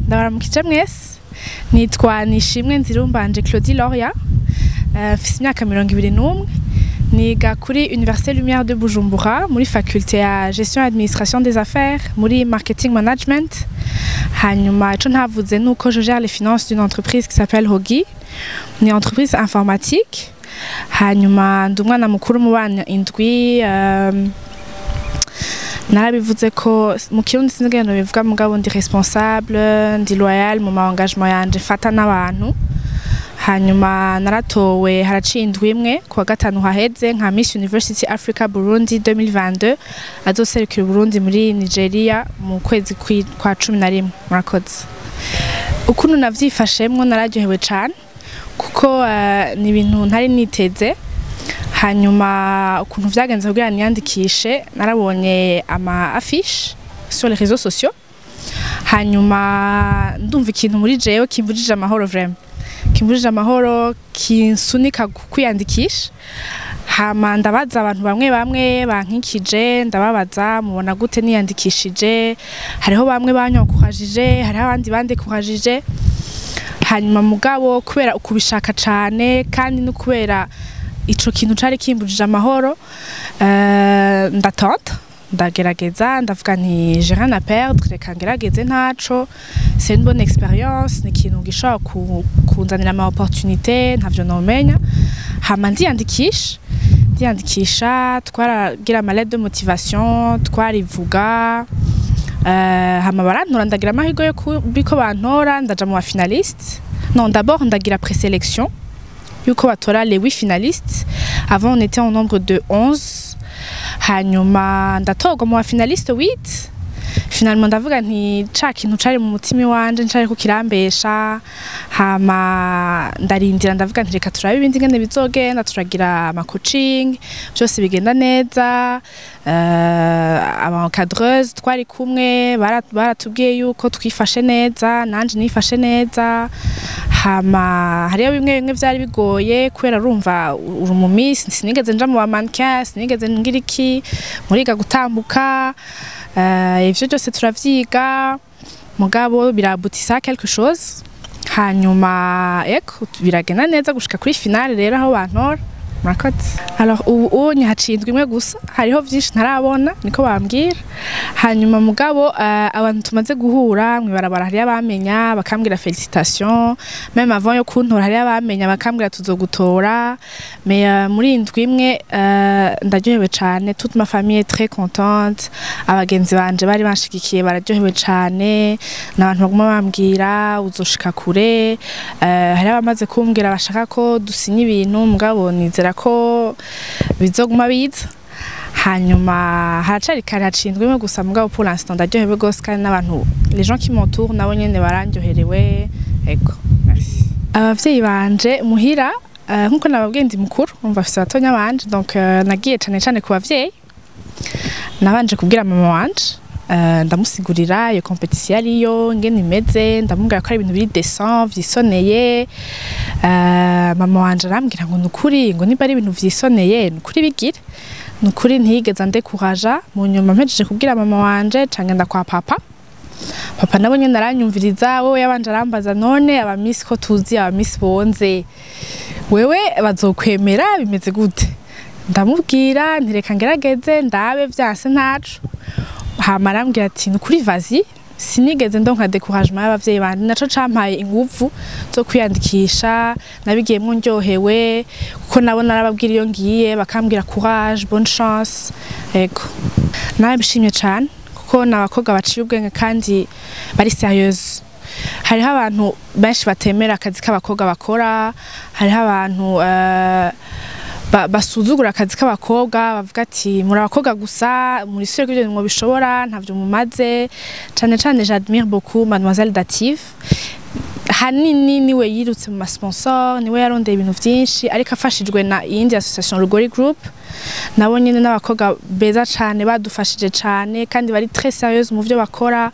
Ndabaramukije mwese nitwa Nishimwe Nzirumbanje Claudie Loria mfise imyaka 21 niga kuri Université Lumière de Bujumbura muri faculté ya gestion et administration des affaires muri marketing management. Hanyuma ico ntavuze nuko je gère les finances d'une entreprise qui s'appelle Hogi, une entreprise informatique. Hanyuma ndumwana mukuru mu bana indwi narabivuze ko mu kirundi sinigeno bivuga mugabo ndi responsable ndi loyal mu engagement yanje fata n'abantu. Hanyuma naratowe haracindwa imwe kuwa gatanu haheze nka Miss University Africa Burundi 2022 azoserukira Burundi muri Nigeria mu kwezi kwa 11. Murakoze. Ukuntu navyifashemwo nararyohewe cyane kuko ni ibintu ntari niteze. Hanyuma ukuntu vyagenze kugira niyandikishe narabonye ama affiche sur les réseaux sociaux. Hanyuma ndumva ikintu muri jewe kimvujije amahoro vraiment. Kimvujije amahoro kinsunika kwiyandikisha. Hama ndabaza abantu bamwe bankikije ndababaza mubona gute niyandikishije. Hariho bamwe banyokuhajije, hariho abandi bandekuhajije. Hanyuma mugabo kubera ukubishaka cane kandi no kubera ico kintu cari kimbujije amahoro ndatota ndagerageza ndavuga nti j'ai rien à perdre reka ngerageze ntaco c'est une bonne expérience ni kintu gishobora kunzanira ama opportunité ntavyo nomenya. Hama ndiyandikisha twaragira ama lettre de motivation twarivuga hama barantora ndagira amahirwe yo biko bantora ndaja mu ba finalistes. Non, d'abord ndagira présélection yuko batora les 8 finalistes. Avant on était en nombre de 11. Hanyuma ndatorwa mu ba finalistes 8. Finalement ndavuga nti ca kintu cari mu mutima wanje ncari ko kirambesha. Hama ndarindira ndavuga nti reka turabe ibindi ngene bizogenda turagira ama coaching byose bigenda neza. Aba cadreuse twari kumwe baratubwiye yuko twifashe neza nanje nifashe neza. Hama hariyo bimwe vyari bigoye kubera urumva uri mu miss sinigeze nja mu ba mannequin sinigeze ngira iki muriga gutambuka ivyo byose turavyiga mugabo birabutisa quelque chose. Hanyuma biragenda neza gushika kuri finale rero aho bantora. Murakoze. Alors ubu nyacindwa imwe gusa hariho vyinshi ntarabona niko bambwira. Hanyuma mugabo abantu tumaze guhura mwibarabara hari abamenya bakambwira félicitations même avant yo kuntora hari abamenya bakambwira tuzogutora. Mais muri indwi imwe ndaryohewe cyane toute ma famille est très contente. Abagenzi banje bari banshigikiye bararyohewe cyane n'abantu baguma bambwira uzoshika kure. Hari abamaze kumbwira bashaka ko dusinya ibintu mugabo nizera ko bizoguma biza. Hanyuma haracari kare hacindwa imwe gusa mugabo pour l'instant ndaryohewe gose kandi n'abantu les gens qui m'entourent nabo nyene barandyoherewe. Ego merci. Abavyeyi banje muhira nkuko nababwiye ndi mukuru umva afise abatonya banje donc nagiye cane ku bavyeyi nabanje kubwira mama wanje ndamusigurira iyo competition ariyo ngene imeze ndamubwira ko ari ibintu biri décent vyisoneye. Mama wanje arambwira ngo nukuri ngo niba ari ibintu vyisoneye nukuri bigire nukuri ntiyigeze ndekuraja. Mu nyuma mpejeje kubwira mama wanje cangenda kwa papa nabo nyene aranyumviriza wowe yabanje arambaza none aba miss ko tuzi aba miss bonze wewe bazokwemera bimeze gute. Ndamubwira ntireka ngerageze ndabe vyase ntaco. Hama arambwira ati nukuri vazi sinigeze ndonka découragement y'abavyeyi bandi naco campaye inguvu zo kwiyandikisha nabigiyemwo ndyohewe kuko nabo narababwira iyo ngiye bakambwira courage bonne chance. Ego nabishimye cyane kuko nabakobwa baciye ubwenge kandi bari sérieuse. Hariho abantu benshi batemera akazi k'abakobwa bakora. Hariho abantu basuzugura akazi k'abakobwa bavuga ati muri abakobwa gusa muri sure ko ibyo bishobora ntavyo mumaze. Cane j'admire beaucoup Mademoiselle Dative hanini niwe yirutse mu masponsor, niwe yarondeye ibintu vyinshi ariko afashijwe na iyindi association Rugori Group, nabo nyene n'abakobwa beza cane badufashije cane kandi bari très sérieuse mu byo bakora.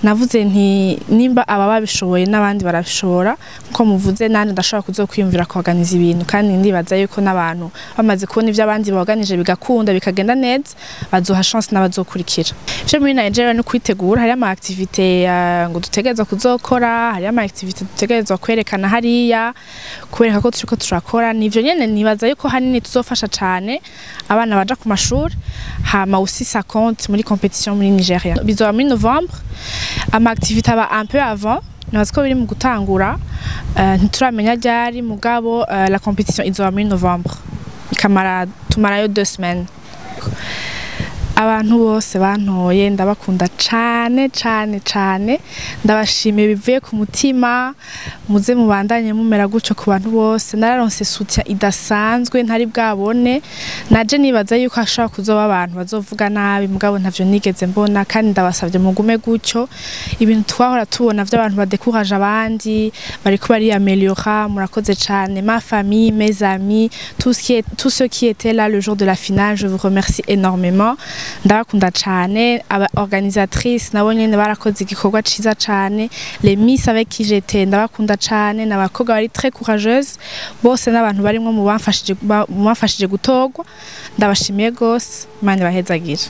Navuze nti nimba aba babishoboye n'abandi barabishobora, nko muvuze nanje ndashobora kuzokwiyumvira ko organize ibintu, kandi ndibaza yuko n'abantu bamaze kubona ivyo abandi baorganije bigakunda bikagenda neza, bazoha chance n'abazokurikira. Je muri Nigeria no kwitegura, hari ama activité ngo dutegereza kuzokora, hari ama activité dutegereza kwerekana hariya, kubereka ko turiko turakora. Nivyo nyene nibaza yuko hanini tuzofasha cane abana baja ku mashuri, hama aussi ça compte muri compétition muri Nigeria. Bizoba muri Novembre, ama activité aba un peu avant, nabaza ko biri mu gutangura, ntituramenya ryari mugabo la compétition izoba muri Novembre, tumarayo 2 semaines. Abantu bose bantoye ndabakunda cane cane cane, ndabashimiye bivuye ku mutima, muze mubandanye mumera gutyo ku bantu bose. Nararonse soutien idasanzwe ntari bwabone, naje nibaza yuko hashobora kuzoba abantu bazovuga nabi mugabo ntavyo nigeze mbona, kandi ndabasavye mugume gutyo. Ibintu twahora tubona vy'abantu badécourage abandi bariko bari améliorer, murakoze cane. Ma famille, mes amis, tous ceux qui étaient là le jour de la finale, je vous remercie énormément. Ndabakunda cane. Aba organisatrice nabo nyene barakoze igikorwa ciza cane. Les miss avec qui j'étais ndabakunda cane, n'abakobwa bari très courageuse, bose n'abantu barimwo mu bamfashije gutogwa. Ndabashimiye gose, Imana ibahezagire.